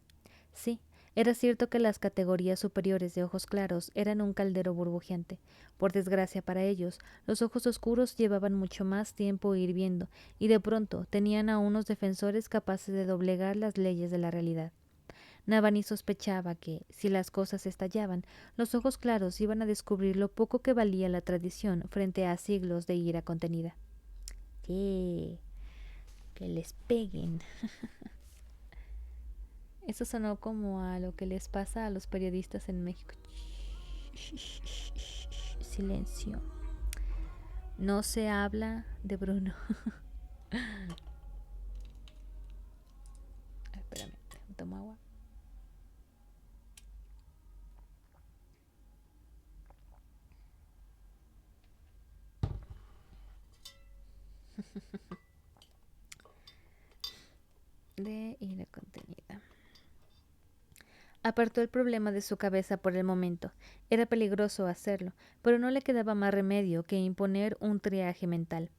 Sí, era cierto que las categorías superiores de ojos claros eran un caldero burbujeante. Por desgracia para ellos, los ojos oscuros llevaban mucho más tiempo hirviendo, y de pronto tenían a unos defensores capaces de doblegar las leyes de la realidad. Navani sospechaba que, si las cosas estallaban, los ojos claros iban a descubrir lo poco que valía la tradición frente a siglos de ira contenida. Sí, que les peguen. Eso sonó como a lo que les pasa a los periodistas en México. Silencio. No se habla de Bruno. Espérame, tomo agua. De ira contenida. Apartó el problema de su cabeza por el momento. Era peligroso hacerlo, pero no le quedaba más remedio que imponer un triaje mental.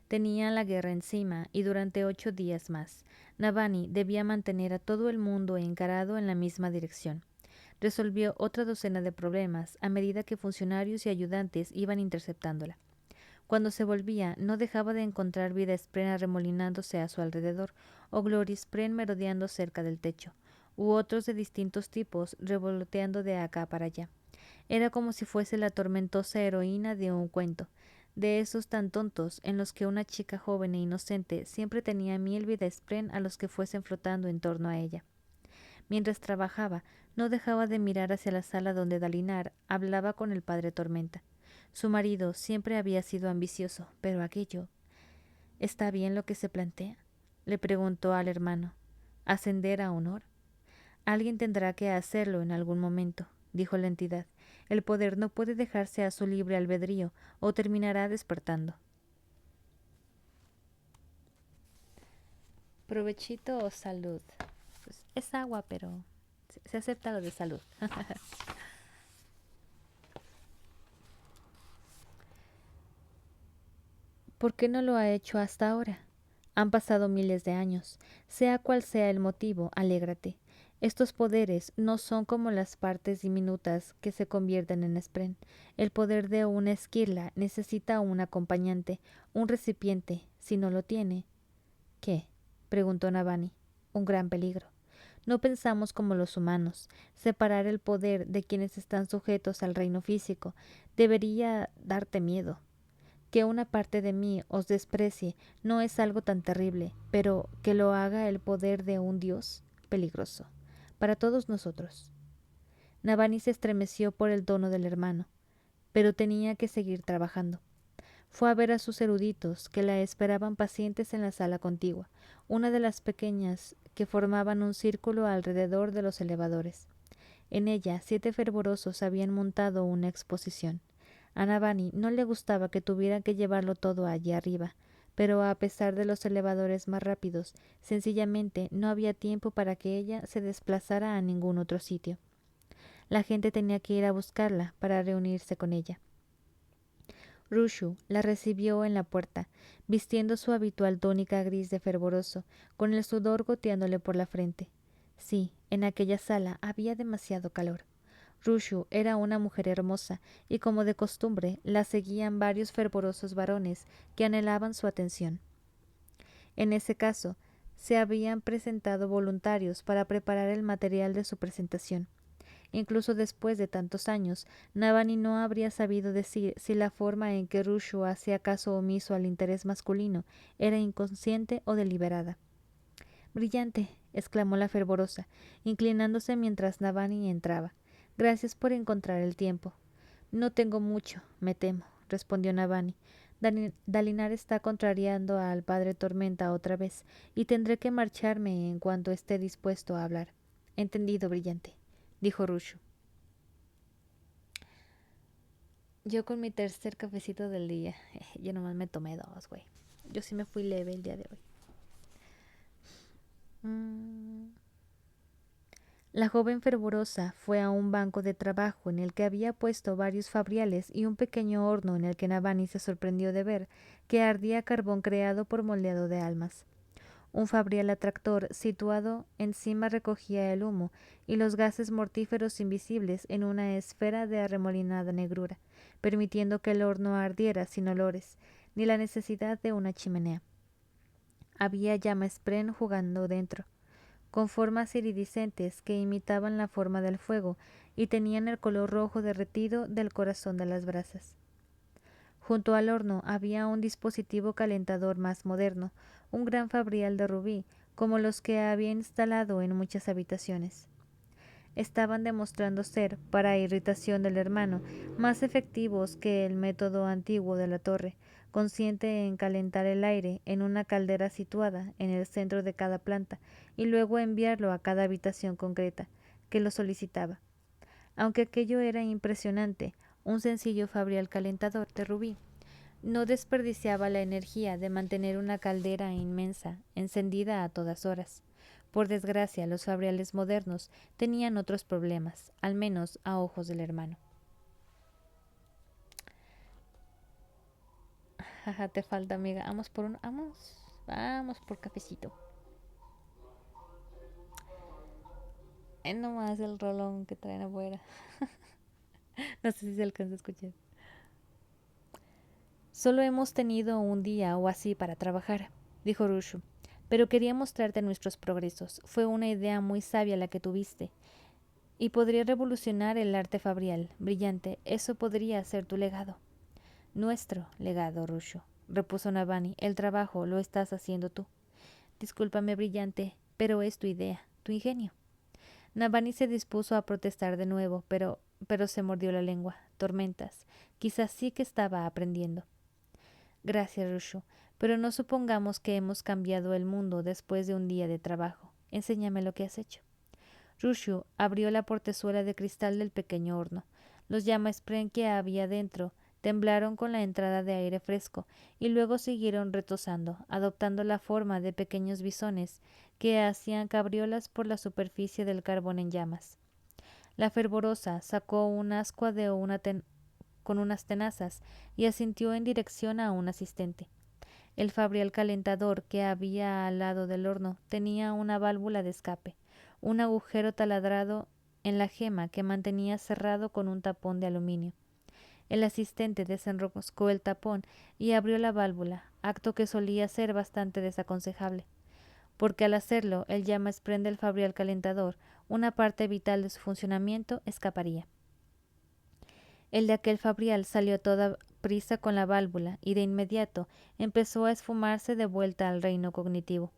Tenía la guerra encima y durante 8 días más. Navani debía mantener a todo el mundo encarado en la misma dirección. Resolvió otra docena de problemas a medida que funcionarios y ayudantes iban interceptándola. Cuando se volvía, no dejaba de encontrar vida Spren arremolinándose a su alrededor, o Glory Spren merodeando cerca del techo, u otros de distintos tipos revoloteando de acá para allá. Era como si fuese la tormentosa heroína de un cuento, de esos tan tontos en los que una chica joven e inocente siempre tenía 1000 Videspren a los que fuesen flotando en torno a ella. Mientras trabajaba, no dejaba de mirar hacia la sala donde Dalinar hablaba con el padre Tormenta. Su marido siempre había sido ambicioso, pero aquello... ¿Está bien lo que se plantea?, le preguntó al hermano. ¿Ascender a honor? Alguien tendrá que hacerlo en algún momento, dijo la entidad. El poder no puede dejarse a su libre albedrío o terminará despertando. ¿Provechito o salud? Pues es agua, pero se acepta lo de salud. ¿Por qué no lo ha hecho hasta ahora? Han pasado miles de años. Sea cual sea el motivo, alégrate. Estos poderes no son como las partes diminutas que se convierten en Spren. El poder de una esquirla necesita un acompañante, un recipiente. Si no lo tiene... ¿Qué? Preguntó Navani. Un gran peligro. No pensamos como los humanos. Separar el poder de quienes están sujetos al reino físico debería darte miedo. Que una parte de mí os desprecie no es algo tan terrible, pero que lo haga el poder de un dios, peligroso. Para todos nosotros. Navani se estremeció por el tono del hermano, pero tenía que seguir trabajando. Fue a ver a sus eruditos, que la esperaban pacientes en la sala contigua, una de las pequeñas que formaban un círculo alrededor de los elevadores. En ella 7 fervorosos habían montado una exposición. A Navani no le gustaba que tuviera que llevarlo todo allí arriba, pero a pesar de los elevadores más rápidos, sencillamente no había tiempo para que ella se desplazara a ningún otro sitio. La gente tenía que ir a buscarla para reunirse con ella. Rushu la recibió en la puerta, vistiendo su habitual túnica gris de fervoroso, con el sudor goteándole por la frente. Sí, en aquella sala había demasiado calor. Rushu era una mujer hermosa, y como de costumbre la seguían varios fervorosos varones que anhelaban su atención. En ese caso, se habían presentado voluntarios para preparar el material de su presentación. Incluso después de tantos años, Navani no habría sabido decir si la forma en que Rushu hacía caso omiso al interés masculino era inconsciente o deliberada. —Brillante —exclamó la fervorosa, inclinándose mientras Navani entraba—. Gracias por encontrar el tiempo. No tengo mucho, me temo —respondió Navani. Dalinar está contrariando al padre Tormenta otra vez, y tendré que marcharme en cuanto esté dispuesto a hablar. Entendido, Brillante —dijo Rushu. Yo con mi tercer cafecito del día. Yo nomás me tomé 2, güey. Yo sí me fui leve el día de hoy. La joven fervorosa fue a un banco de trabajo en el que había puesto varios fabriales y un pequeño horno en el que Navani se sorprendió de ver que ardía carbón creado por moldeado de almas. Un fabrial atractor situado encima recogía el humo y los gases mortíferos invisibles en una esfera de arremolinada negrura, permitiendo que el horno ardiera sin olores, ni la necesidad de una chimenea. Había llama Spren jugando dentro, con formas iridiscentes que imitaban la forma del fuego y tenían el color rojo derretido del corazón de las brasas. Junto al horno había un dispositivo calentador más moderno, un gran fabrial de rubí, como los que había instalado en muchas habitaciones. Estaban demostrando ser, para irritación del hermano, más efectivos que el método antiguo de la torre, consciente en calentar el aire en una caldera situada en el centro de cada planta y luego enviarlo a cada habitación concreta que lo solicitaba. Aunque aquello era impresionante, un sencillo fabrial calentador de rubí no desperdiciaba la energía de mantener una caldera inmensa encendida a todas horas. Por desgracia, los fabriales modernos tenían otros problemas, al menos a ojos del hermano. Jaja, te falta, amiga. Vamos por cafecito. Nomás el rolón que traen afuera. No sé si se alcanza a escuchar. Solo hemos tenido un día o así para trabajar, dijo Rushu, pero quería mostrarte nuestros progresos. Fue una idea muy sabia la que tuviste, y podría revolucionar el arte fabrial. Brillante, eso podría ser tu legado. Nuestro legado, Rushu, repuso Navani. El trabajo lo estás haciendo tú. Discúlpame, Brillante, pero es tu idea, tu ingenio. Navani se dispuso a protestar de nuevo, pero se mordió la lengua. Tormentas. Quizás sí que estaba aprendiendo. Gracias, Rushu, pero no supongamos que hemos cambiado el mundo después de un día de trabajo. Enséñame lo que has hecho. Rushu abrió la portezuela de cristal del pequeño horno. Los llamaspren que había dentro temblaron con la entrada de aire fresco y luego siguieron retozando, adoptando la forma de pequeños bisones que hacían cabriolas por la superficie del carbón en llamas. La fervorosa sacó un ascua de con unas tenazas y asintió en dirección a un asistente. El fabrial calentador que había al lado del horno tenía una válvula de escape, un agujero taladrado en la gema que mantenía cerrado con un tapón de aluminio. El asistente desenroscó el tapón y abrió la válvula, acto que solía ser bastante desaconsejable, porque al hacerlo el llamaspren del fabrial calentador, una parte vital de su funcionamiento, escaparía. El de aquel fabrial salió a toda prisa con la válvula y de inmediato empezó a esfumarse de vuelta al reino cognitivo.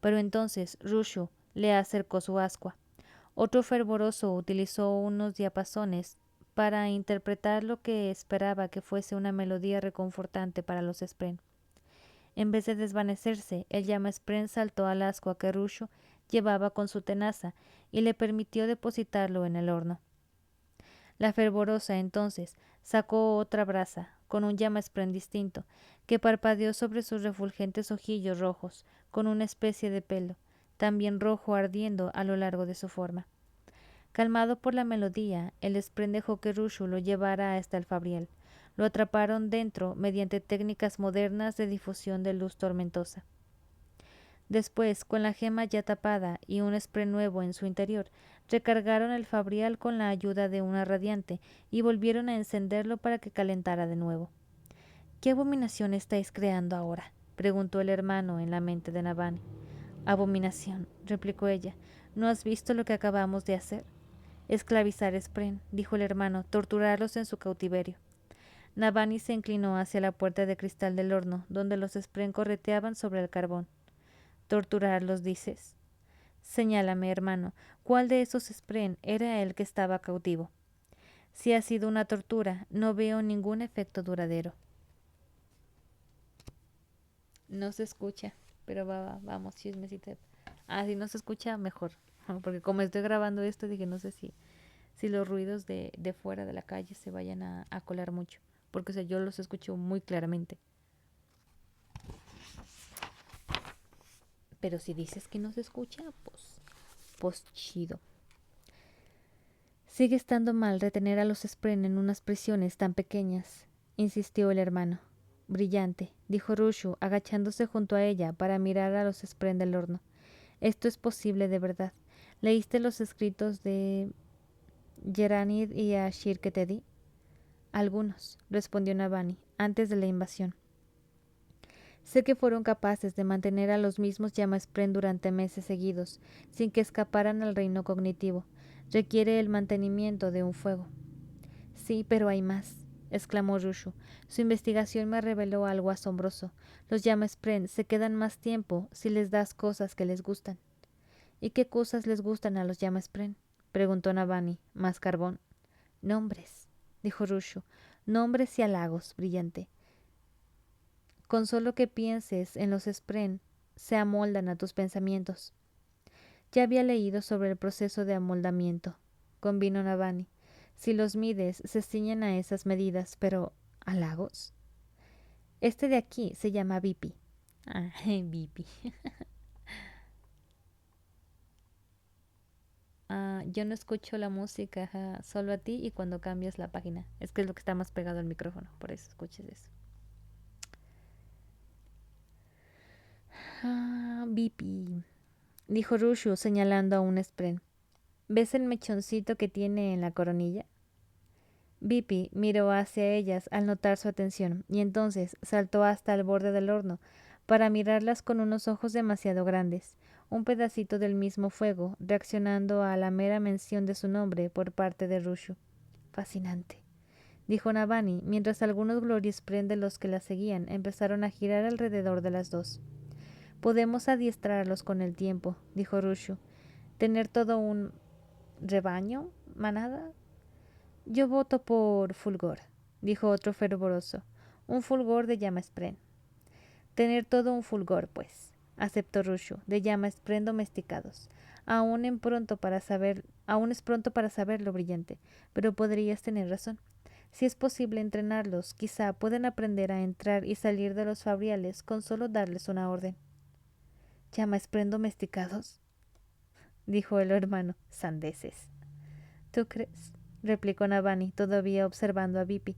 Pero entonces Rushu le acercó su ascua. Otro fervoroso utilizó unos diapasones para interpretar lo que esperaba que fuese una melodía reconfortante para los spren. En vez de desvanecerse, el llamaspren saltó al ascua que Rushu llevaba con su tenaza y le permitió depositarlo en el horno. La fervorosa entonces sacó otra brasa, con un llamaspren distinto, que parpadeó sobre sus refulgentes ojillos rojos, con una especie de pelo, también rojo ardiendo a lo largo de su forma. Calmado por la melodía, el spren dejó que Rushu lo llevara hasta el fabrial. Lo atraparon dentro mediante técnicas modernas de difusión de luz tormentosa. Después, con la gema ya tapada y un spren nuevo en su interior, recargaron el fabrial con la ayuda de una radiante y volvieron a encenderlo para que calentara de nuevo. ¿Qué abominación estáis creando ahora?, preguntó el hermano en la mente de Navani. Abominación, replicó ella. ¿No has visto lo que acabamos de hacer? Esclavizar spren, dijo el hermano, torturarlos en su cautiverio. Navani se inclinó hacia la puerta de cristal del horno, donde los spren correteaban sobre el carbón. ¿Torturarlos, dices? Señálame, hermano, ¿cuál de esos spren era el que estaba cautivo? Si ha sido una tortura, no veo ningún efecto duradero. No se escucha, pero vamos, chismecito. Si no se escucha, mejor. Porque como estoy grabando esto, dije, no sé si los ruidos de fuera de la calle se vayan a colar mucho. Porque, o sea, yo los escucho muy claramente. Pero si dices que no se escucha, pues chido. Sigue estando mal retener a los spren en unas prisiones tan pequeñas, insistió el hermano. Brillante, dijo Rushu, agachándose junto a ella para mirar a los spren del horno. Esto es posible de verdad. ¿Leíste los escritos de Geranid y Ashir que te di? Algunos, respondió Navani, antes de la invasión. Sé que fueron capaces de mantener a los mismos llamaspren durante meses seguidos, sin que escaparan al reino cognitivo. Requiere el mantenimiento de un fuego. Sí, pero hay más, exclamó Rushu. Su investigación me reveló algo asombroso. Los llamaspren se quedan más tiempo si les das cosas que les gustan. ¿Y qué cosas les gustan a los llamaspren?, preguntó Navani. Más carbón. Nombres, dijo Rushu. Nombres y halagos, Brillante. Con solo que pienses en los spren, se amoldan a tus pensamientos. Ya había leído sobre el proceso de amoldamiento, convino Navani. Si los mides, se ciñen a esas medidas, pero ¿halagos? Este de aquí se llama Vipi. Vipi. Yo no escucho la música, ajá, solo a ti y cuando cambias la página. Es que es lo que está más pegado al micrófono, por eso escuches eso. Bipi, dijo Rushu señalando a un spren. ¿Ves el mechoncito que tiene en la coronilla? Bipi miró hacia ellas al notar su atención y entonces saltó hasta el borde del horno para mirarlas con unos ojos demasiado grandes, un pedacito del mismo fuego, reaccionando a la mera mención de su nombre por parte de Rushu. Fascinante, dijo Navani, mientras algunos Glorispren de los que la seguían empezaron a girar alrededor de las dos. Podemos adiestrarlos con el tiempo, dijo Rushu. ¿Tener todo un rebaño? ¿Manada? Yo voto por Fulgor, dijo otro fervoroso. Un Fulgor de llama-spren. Tener todo un Fulgor, pues, aceptó Rushu, de llama-spren domesticados. Aún es pronto para saberlo, brillante, pero podrías tener razón. Si es posible entrenarlos, quizá pueden aprender a entrar y salir de los fabriales con solo darles una orden. ¿Llama-spren domesticados? Dijo el hermano. Sandeces. ¿Tú crees? Replicó Navani, todavía observando a Bipi.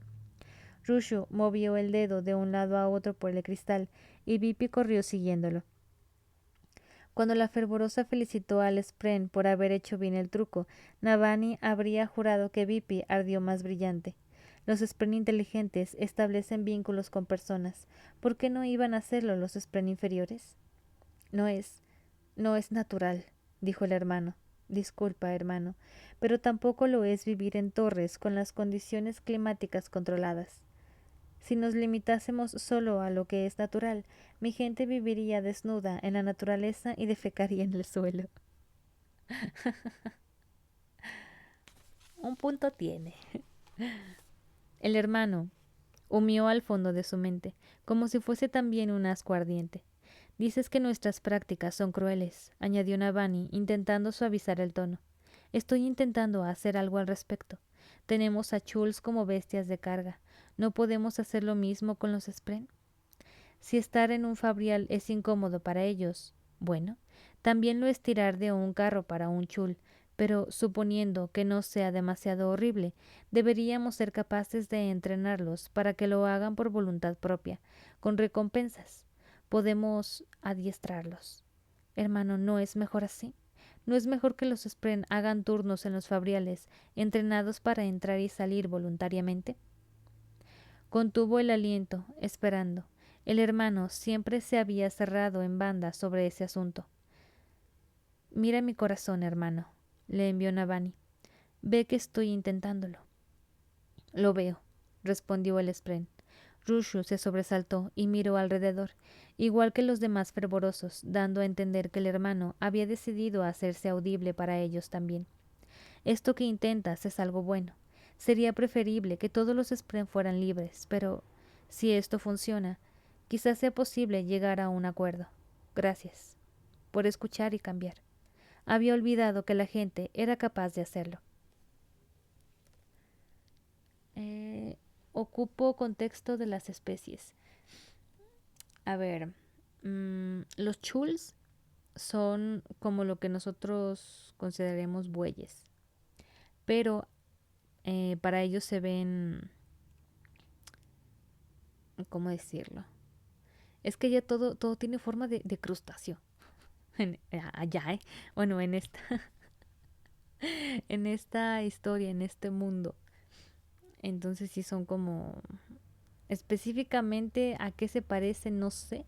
Rushu movió el dedo de un lado a otro por el cristal y Bipi corrió siguiéndolo. Cuando la fervorosa felicitó al Spren por haber hecho bien el truco, Navani habría jurado que Bipi ardió más brillante. Los Spren inteligentes establecen vínculos con personas. ¿Por qué no iban a hacerlo los Spren inferiores? No es natural, dijo el hermano. Disculpa, hermano, pero tampoco lo es vivir en torres con las condiciones climáticas controladas. Si nos limitásemos solo a lo que es natural, mi gente viviría desnuda en la naturaleza y defecaría en el suelo. Un punto tiene. El hermano humeó al fondo de su mente, como si fuese también un asco ardiente. Dices que nuestras prácticas son crueles, añadió Navani, intentando suavizar el tono. Estoy intentando hacer algo al respecto. Tenemos a Chuls como bestias de carga. ¿No podemos hacer lo mismo con los Spren? Si estar en un fabrial es incómodo para ellos, bueno, también lo es tirar de un carro para un chul, pero suponiendo que no sea demasiado horrible, deberíamos ser capaces de entrenarlos para que lo hagan por voluntad propia, con recompensas. Podemos adiestrarlos. Hermano, ¿no es mejor así? ¿No es mejor que los Spren hagan turnos en los fabriales, entrenados para entrar y salir voluntariamente? Contuvo el aliento, esperando. El hermano siempre se había cerrado en banda sobre ese asunto. Mira mi corazón, hermano, le envió Navani. Ve que estoy intentándolo. Lo veo, respondió el Spren. Rushu se sobresaltó y miró alrededor, igual que los demás fervorosos, dando a entender que el hermano había decidido hacerse audible para ellos también. Esto que intentas es algo bueno. Sería preferible que todos los Spren fueran libres, pero si esto funciona, quizás sea posible llegar a un acuerdo. Gracias por escuchar y cambiar. Había olvidado que la gente era capaz de hacerlo. Ocupo contexto de las especies. A ver, los chuls son como lo que nosotros consideremos bueyes, pero para ellos se ven, ¿cómo decirlo? Es que ya todo tiene forma de crustáceo. Allá, ¿eh? Bueno, en esta, en esta historia, en este mundo. Entonces sí son como... Específicamente a qué se parece, no sé.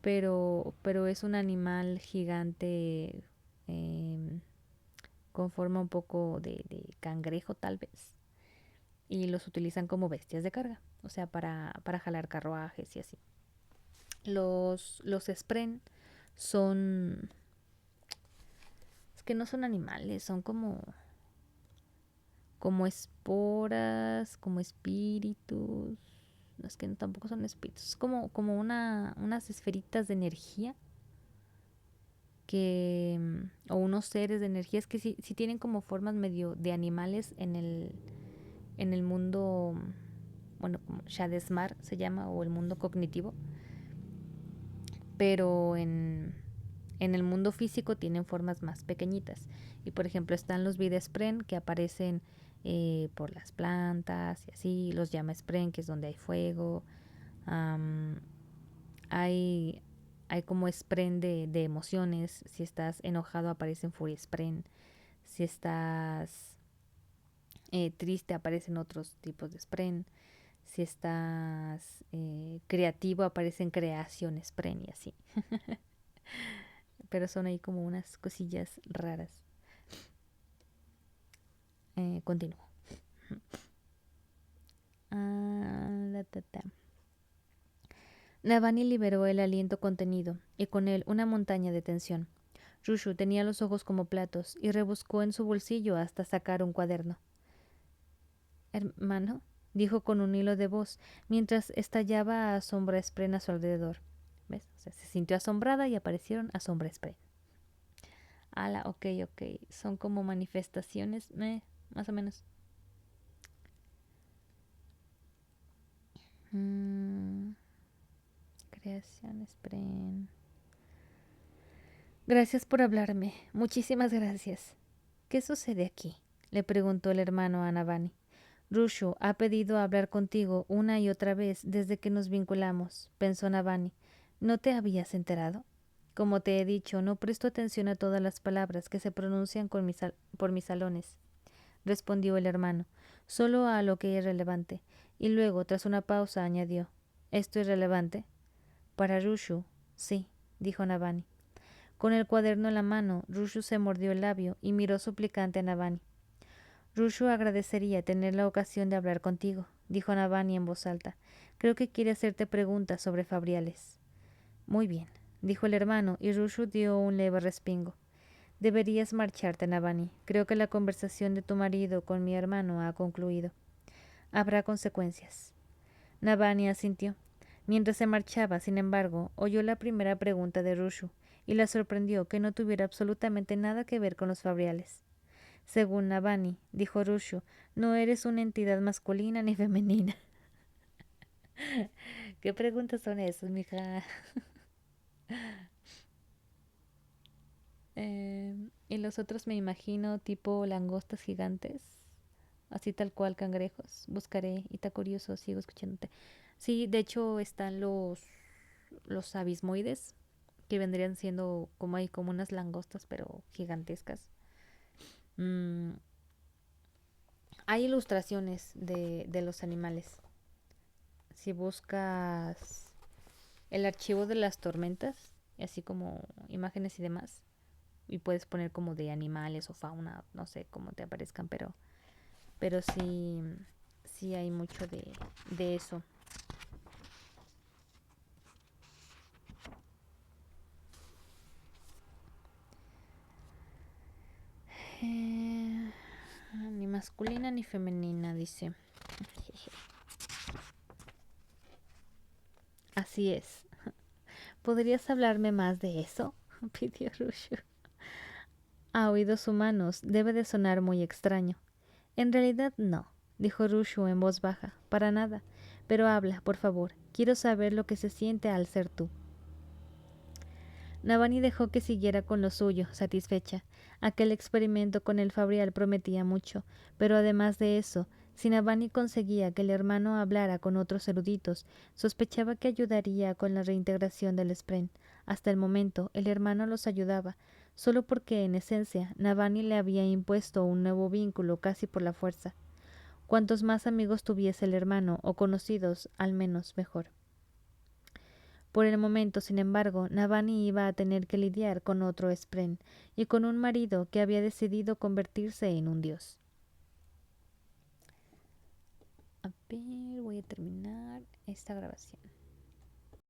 Pero es un animal gigante con forma un poco de cangrejo tal vez. Y los utilizan como bestias de carga. O sea, para jalar carruajes y así. Los Spren son... Es que no son animales, son como esporas, como espíritus. No, es que tampoco son espíritus. Es como unas esferitas de energía que... O unos seres de energía. Es que sí tienen como formas medio de animales en el mundo... Bueno, como Shadesmar se llama, o el mundo cognitivo. Pero En el mundo físico tienen formas más pequeñitas. Y por ejemplo están los videspren que aparecen por las plantas y así, los llamaspren que es donde hay fuego. Um, hay, hay como spren de emociones. Si estás enojado aparecen furiespren. Si estás triste aparecen otros tipos de spren. Si estás creativo aparecen creación spren y así. Pero son ahí como unas cosillas raras. Continúo. Navani liberó el aliento contenido y con él una montaña de tensión. Rushu tenía los ojos como platos y rebuscó en su bolsillo hasta sacar un cuaderno. Hermano, dijo con un hilo de voz, mientras estallaba asombra spren a su alrededor. ¿Ves? O sea, se sintió asombrada y aparecieron asombra spren. Ala, ok. Son como manifestaciones, más o menos. Creación spren. Gracias por hablarme. Muchísimas gracias. ¿Qué sucede aquí? Le preguntó el hermano a Navani. Rushu ha pedido hablar contigo una y otra vez desde que nos vinculamos, pensó Navani. ¿No te habías enterado? Como te he dicho, no presto atención a todas las palabras que se pronuncian por mis salones, respondió el hermano, solo a lo que es relevante. Y luego, tras una pausa, añadió, ¿esto es relevante? Para Rushu, sí, dijo Navani. Con el cuaderno en la mano, Rushu se mordió el labio y miró suplicante a Navani. Rushu agradecería tener la ocasión de hablar contigo, dijo Navani en voz alta. Creo que quiere hacerte preguntas sobre Fabriales. Muy bien, dijo el hermano, y Rushu dio un leve respingo. Deberías marcharte, Navani. Creo que la conversación de tu marido con mi hermano ha concluido. Habrá consecuencias. Navani asintió. Mientras se marchaba, sin embargo, oyó la primera pregunta de Rushu, y la sorprendió que no tuviera absolutamente nada que ver con los Fabriales. Según Navani, dijo Rushu, no eres una entidad masculina ni femenina. ¿Qué preguntas son esas, mija? Y los otros me imagino tipo langostas gigantes, así tal cual cangrejos. Buscaré, y está curioso, sigo escuchándote. Sí, de hecho están los abismoides, que vendrían siendo como hay como unas langostas, pero gigantescas. Mm, Hay ilustraciones de los animales. Si buscas el archivo de las tormentas, así como imágenes y demás, y puedes poner como de animales o fauna, no sé cómo te aparezcan, pero sí hay mucho de eso. Ni masculina ni femenina, dice. Así es. ¿Podrías hablarme más de eso? Pidió Rushu. A oídos humanos debe de sonar muy extraño. En realidad no, dijo Rushu en voz baja, para nada. Pero habla, por favor. Quiero saber lo que se siente al ser tú. Navani dejó que siguiera con lo suyo, satisfecha. Aquel experimento con el Fabrial prometía mucho, pero además de eso, si Navani conseguía que el hermano hablara con otros eruditos, sospechaba que ayudaría con la reintegración del Spren. Hasta el momento, el hermano los ayudaba, solo porque, en esencia, Navani le había impuesto un nuevo vínculo casi por la fuerza. Cuantos más amigos tuviese el hermano, o conocidos, al menos mejor. Por el momento, sin embargo, Navani iba a tener que lidiar con otro Spren y con un marido que había decidido convertirse en un dios. A ver, voy a terminar esta grabación.